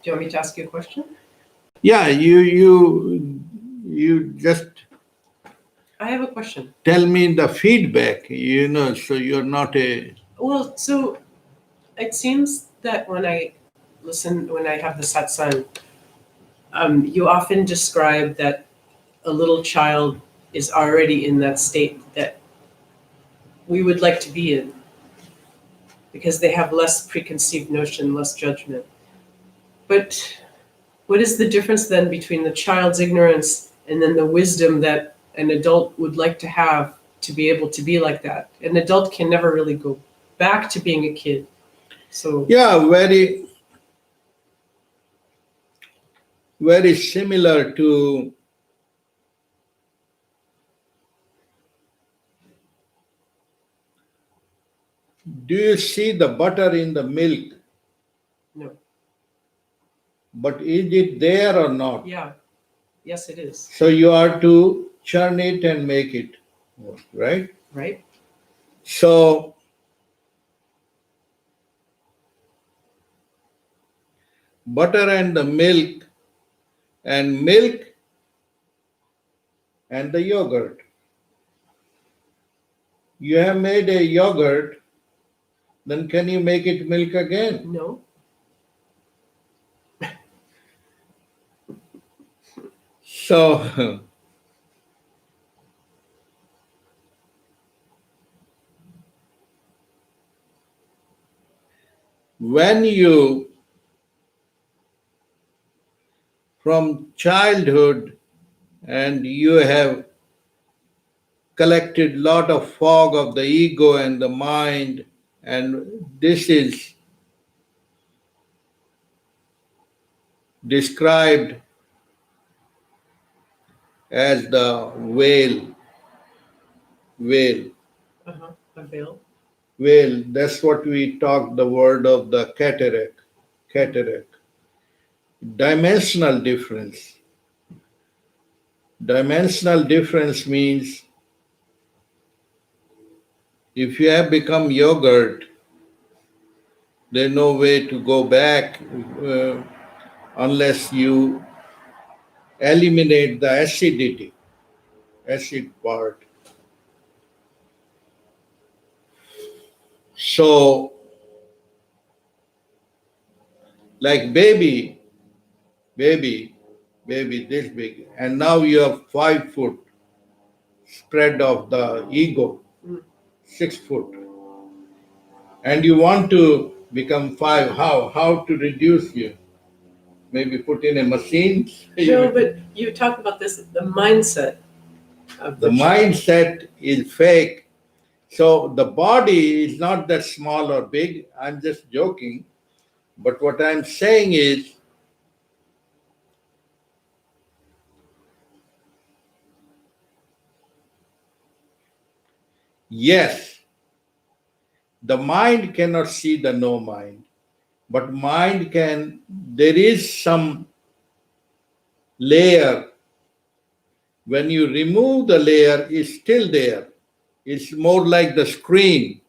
Do you want me to ask you a question? Yeah, you just I have a question. tell me the feedback, so you're not a. Well, so it seems that when I have the satsang, you often describe that a little child is already in that state that we would like to be in because they have less preconceived notion, less judgment. But what is the difference then between the child's ignorance and then the wisdom that an adult would like to have to be able to be like that? An adult can never really go back to being a kid. So Yeah, very, very similar to. Do you see the butter in the milk? no. But is it there or not? Yeah. Yes, it is. So you are to churn it and make it, right? Right? So butter and the milk and the yogurt. You have made a yogurt, then can you make it milk again? No. So when you from childhood and you have collected lot of fog of the ego and the mind, and this is described as the veil. A veil. Veil, that's what we talk the word of the cataract. Dimensional difference. Dimensional difference means if you have become yogurt, there's no way to go back unless you eliminate the acid part. So, like baby, this big, and now you have 5 foot spread of the ego, 6 foot, and you want to become 5. How to reduce you? Maybe put in a machine. No, but you talk about this, the mindset of The mindset is fake. So the body is not that small or big. I'm just joking. But what I'm saying is, yes, the mind cannot see the no mind, but mind can, there is some layer. When you remove the layer, it's still there. It's more like the screen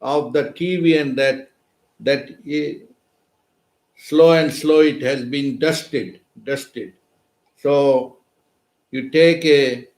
of the TV, and that slow and slow it has been dusted. So you take a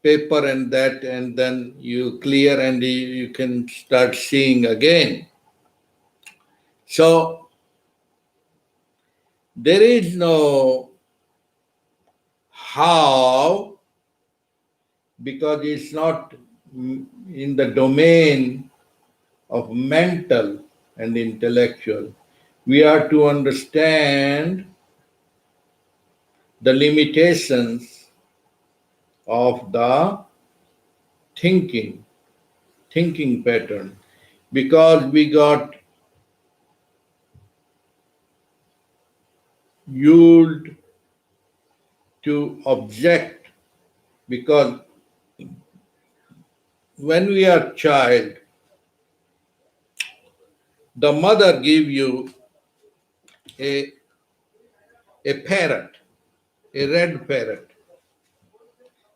paper and then you clear and you can start seeing again. So there is no how, because it's not in the domain of mental and intellectual. We are to understand the limitations of the thinking pattern, because we got used to object, because when we are child, the mother give you a parrot, a red parrot.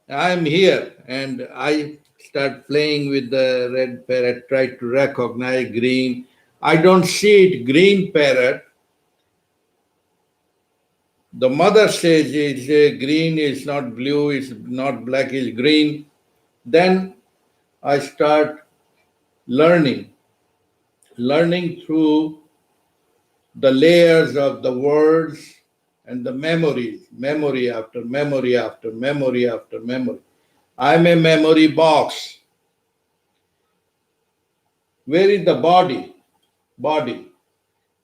I'm here and I start playing with the red parrot, try to recognize green. I don't see it, green parrot. the mother says it's green, is not blue, it's not black, is green. Then I start learning, learning through the layers of the words and the memories, memory after memory after memory after memory. I'm a memory box. Where is the body? Body.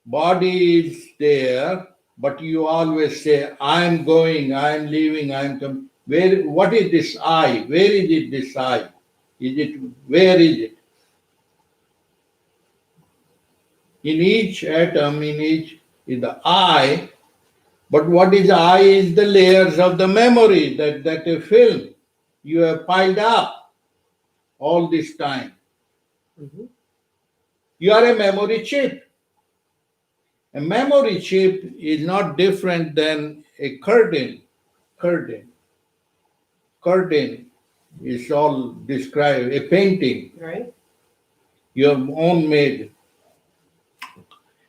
Body is there, but you always say, I'm going, I'm leaving, I'm coming. Where, what is this I? Where is it, this I? Is it, where is it? In each atom, in each is the I, but what is I is the layers of the memory that a film you have piled up all this time. Mhm. You are a memory chip. A memory chip is not different than a curtain. Curtain. Curtain is all described, a painting, Right? your own made.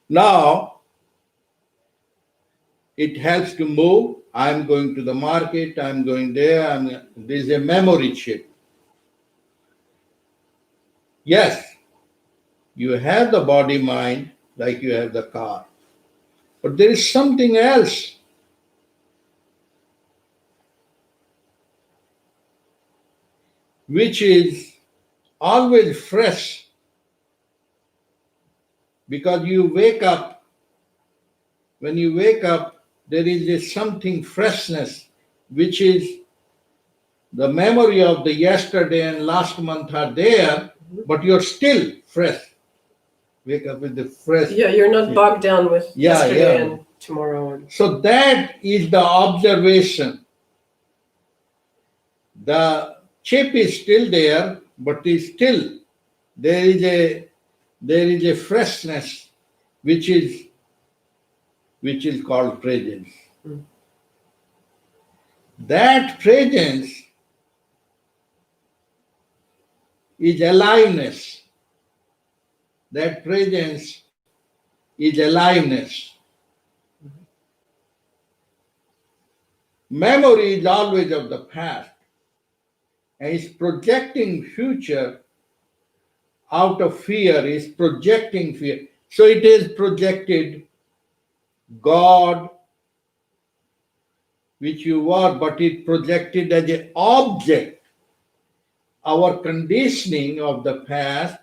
Now, it helps to move. I'm going to the market, I'm going there, there's a memory chip. Yes, you have the body mind like you have the car, but there is something else which is always fresh because you wake up. When you wake up, there is a something freshness which is the memory of the yesterday and last month are there, but you're still fresh. Wake up with the fresh. Yeah, you're not bogged down with Yeah, yesterday yeah. and tomorrow. And So that is the observation. The chip is still there, but is still there is a freshness which is called presence. Mm. That presence is aliveness. That presence is aliveness. Memory is always of the past and is projecting future out of fear, is projecting fear. So it is projected God, which you are, but it projected as an object. Our conditioning of the past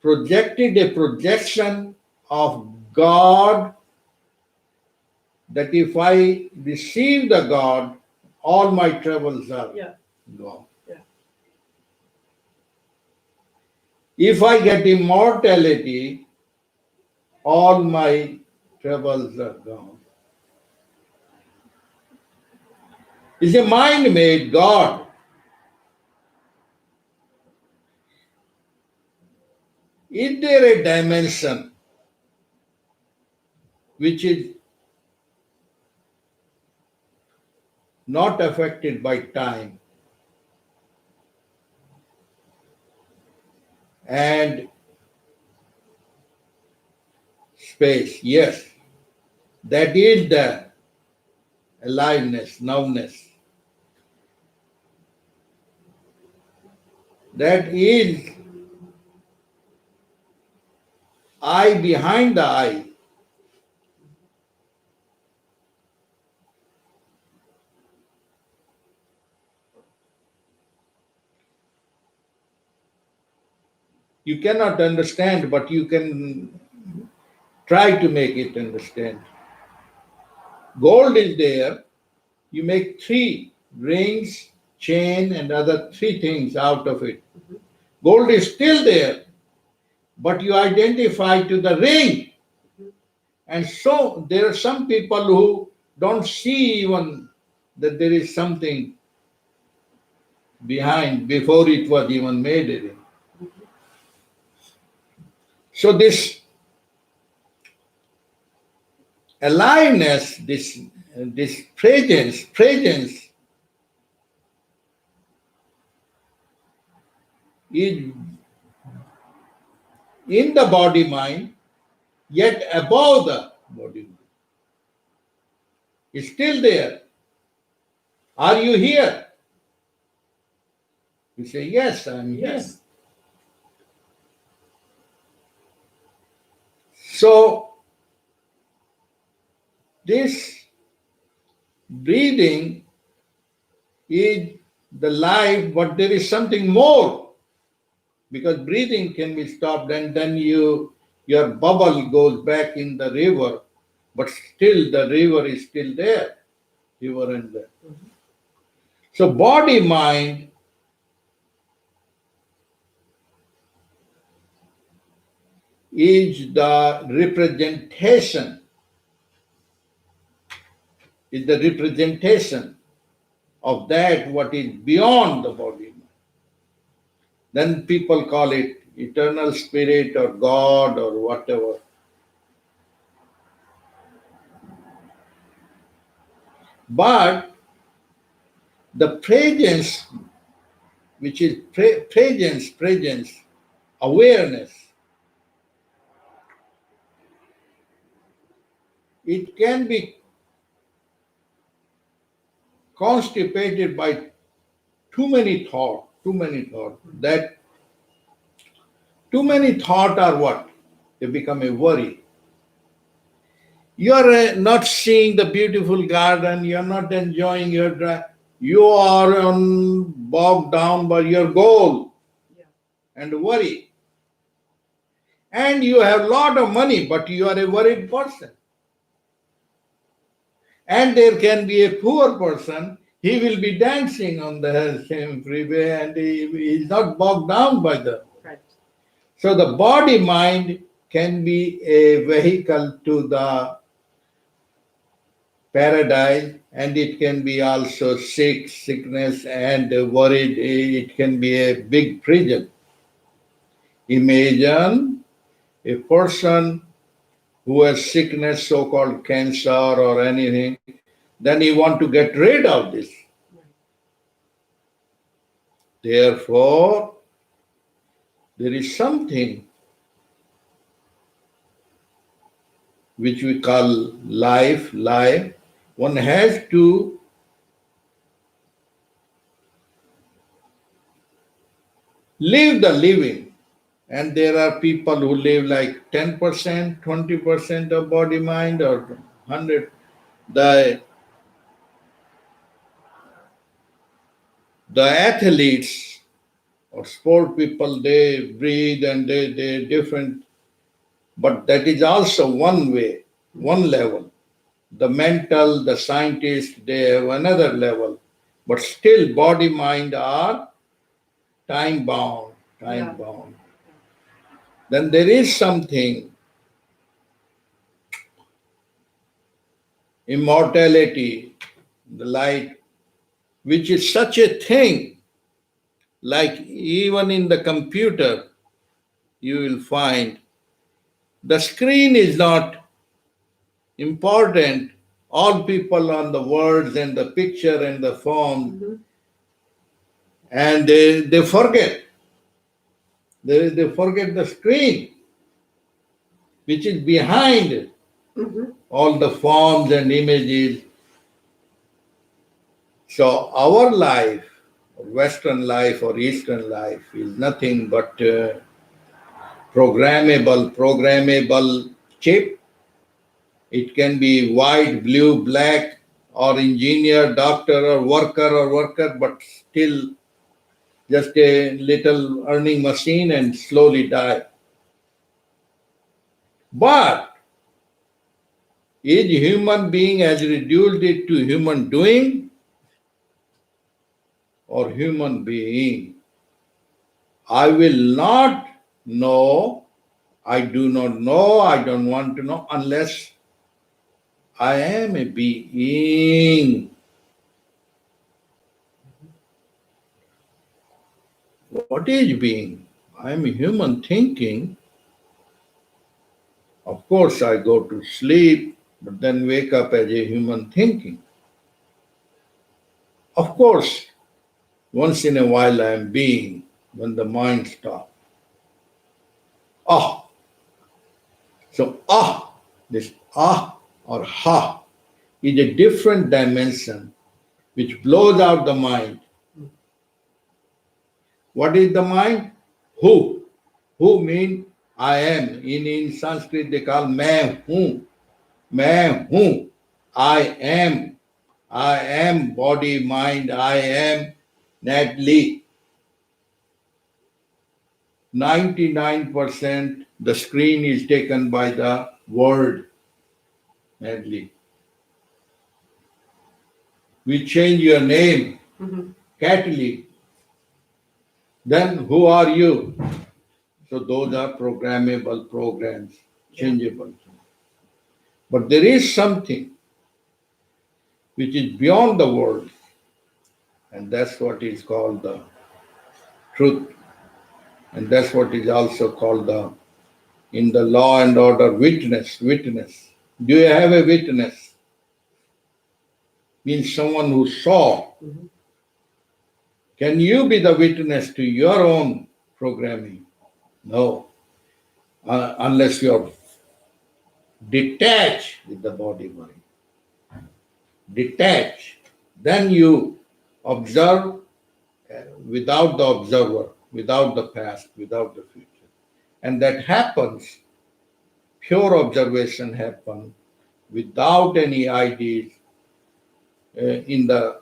projected a projection of God, that if I receive the God, all my troubles are yeah, gone. Yeah. If I get immortality, all my troubles are gone. It's a mind made God. Is there a dimension which is not affected by time and space? Yes, that is the aliveness, nowness. That is I behind the I. You cannot understand, but you can try to make it understand. Gold is there, you make three rings, chain, and other three things out of it. Gold is still there, but you identify to the ring. And so there are some people who don't see even that there is something behind before it was even made a ring. So this aliveness, this presence is in the body mind, yet above the body mind. is still there. Are you here? You say, yes, I'm here. Yes. So, this breathing is the life, but there is something more. Because breathing can be stopped and then your bubble goes back in the river, but still the river is still there. River and there. So body mind is the representation, of that what is beyond the body mind. Then people call it eternal spirit or God or whatever. But the presence, which is presence, awareness, it can be constipated by too many thought. That too many thought are what? They become a worry. You are not seeing the beautiful garden, you are not enjoying your drive. You are bogged down by your goal Yeah. and worry. And you have a lot of money, but you are a worried person. And there can be a poor person, he will be dancing on the same freeway and he is not bogged down by the. Right. So the body mind can be a vehicle to the paradise, and it can be also sickness and worried. It can be a big prison. Imagine a person who has sickness, so-called cancer or anything, then he want to get rid of this. Therefore, there is something which we call life. One has to live the living. And there are people who live like 10%, 20% of body mind or 100. The athletes or sport people, they breathe and they different. But that is also one way, one level. The mental, the scientist, they have another level. But still body mind are time bound, Yeah. Then there is something, immortality, the light, which is such a thing, like even in the computer, you will find the screen is not important. All people on the words and the picture and the form, and they forget. They forget the screen, which is behind all the forms and images. So our life, Western life or Eastern life, is nothing but programmable chip. It can be white, blue, black, or engineer, doctor, or worker, but still just a little earning machine and slowly die. But is human being has reduced it to human doing or human being? I will not know, I do not know, I don't want to know unless I am a being. What is being? I am a human thinking. Of course, I go to sleep, but then wake up as a human thinking. Of course, once in a while I am being when the mind stops. Ah, so this ah or ha is a different dimension which blows out the mind. What is the mind? Who? Who means I am. In Sanskrit they call main who. Main who. I am. I am body, mind, I am Natalie. 99% the screen is taken by the word Natalie. We change your name, Cataly. Then who are you? So those are programmable programs, changeable. But there is something which is beyond the world, and that's what is called the truth. And that's what is also called the in the law and order witness. Witness. Do you have a witness? Means someone who saw. Can you be the witness to your own programming? No. Unless you're detached with the body mind. Detached. Then you observe without the observer, without the past, without the future. And that happens, pure observation happens without any ideas in the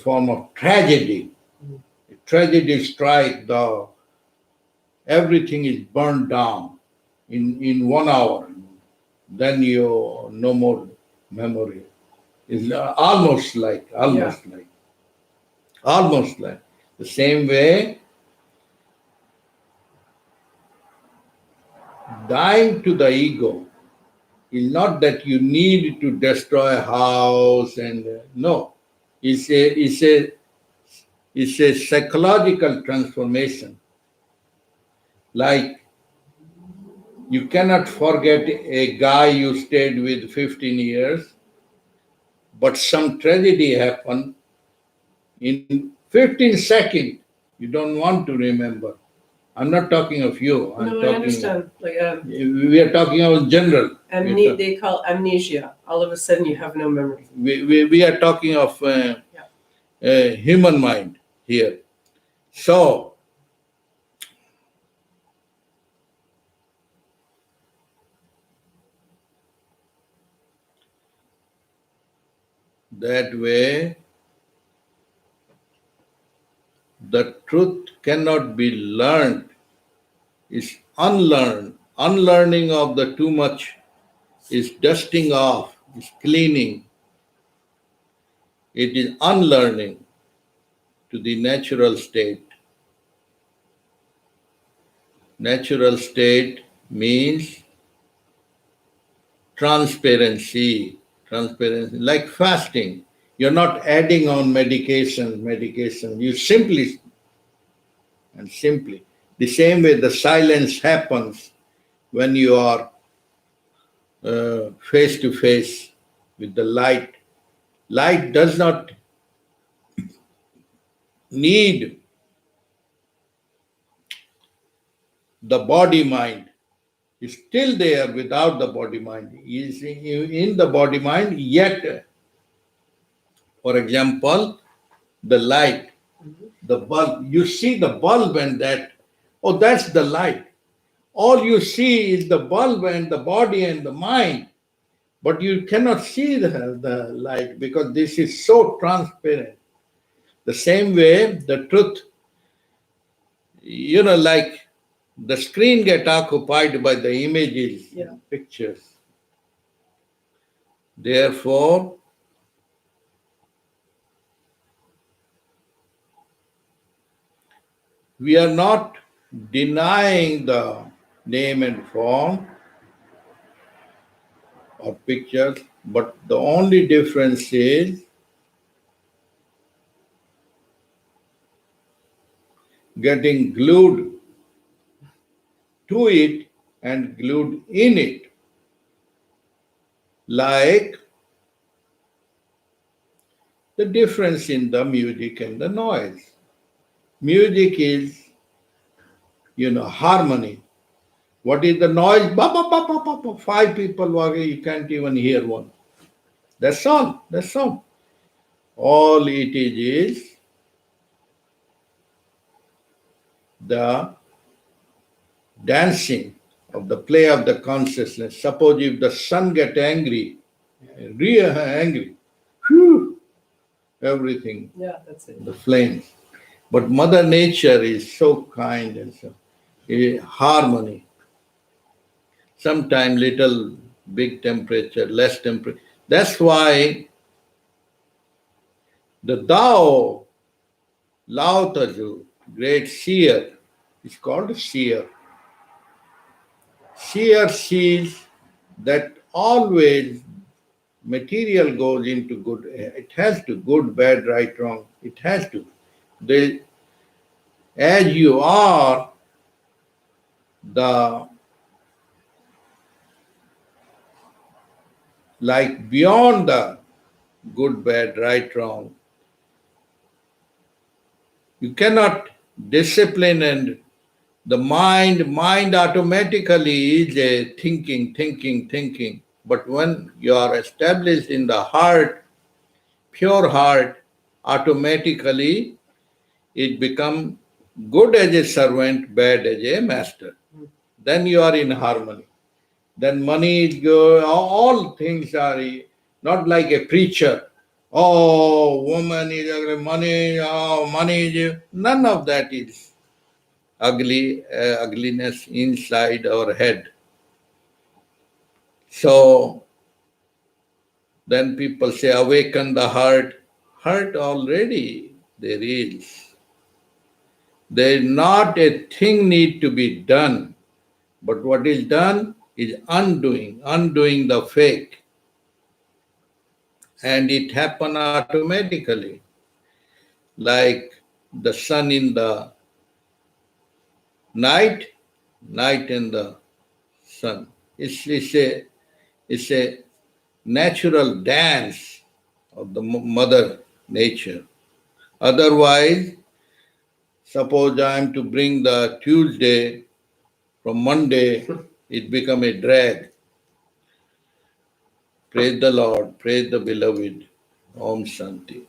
form of tragedy. Tragedy strike, the everything is burned down in 1 hour. Then you no more memory. It's almost like the same way. Dying to the ego is not that you need to destroy a house and no. It's a psychological transformation. Like you cannot forget a guy you stayed with 15 years, but some tragedy happened in 15 seconds. You don't want to remember. I'm not talking of you. I understand. We are talking about general. They call amnesia. All of a sudden, you have no memory. We are talking of human mind here. So, that way, the truth cannot be learned. It's unlearned. Unlearning of the too much is dusting off, is cleaning. It is unlearning to the natural state. Natural state means transparency. Transparency, like fasting. You're not adding on medication. You simply. The same way the silence happens when you are face to face with the light. Light does not need the body mind. It's still there without the body mind. Is in the body mind, yet, for example, the light, the bulb. You see the bulb and that, oh, that's the light. All you see is the bulb and the body and the mind, but you cannot see the light because this is so transparent. The same way, the truth, like the screen get occupied by the images, pictures. Therefore, we are not denying the name and form or pictures, but the only difference is getting glued to it and glued in it. Like the difference in the music and the noise. Music is, harmony. What is the noise? Ba, ba, ba, ba, ba, ba. Five people walking, you can't even hear one. That's all. That's all. All it is the dancing of the play of the consciousness. Suppose if the sun get angry, real angry, whew, everything, Yeah, that's it. the flames. But Mother Nature is so kind and so harmony. Sometimes little big temperature, less temperature. That's why the Tao, Lao Tzu, great seer, is called a seer. Seer sees that always material goes into good. It has to good, bad, right, wrong. It has to. They, as you are, the like beyond the good, bad, right, wrong. You cannot discipline and the mind automatically is a thinking. But when you are established in the heart, pure heart, automatically it becomes good as a servant, bad as a master. Then you are in harmony. Then money is good, all things are not like a preacher. Oh, woman is ugly, money, oh, money is. None of that is ugliness inside our head. So then people say, awaken the heart. Heart already there is. There is not a thing need to be done, but what is done is undoing the fake. And it happen automatically, like the sun in the night, night in the sun. It's a natural dance of the mother nature. Otherwise, suppose I am to bring the Tuesday from Monday, it become a drag. Praise the Lord, praise the beloved. Om Shanti.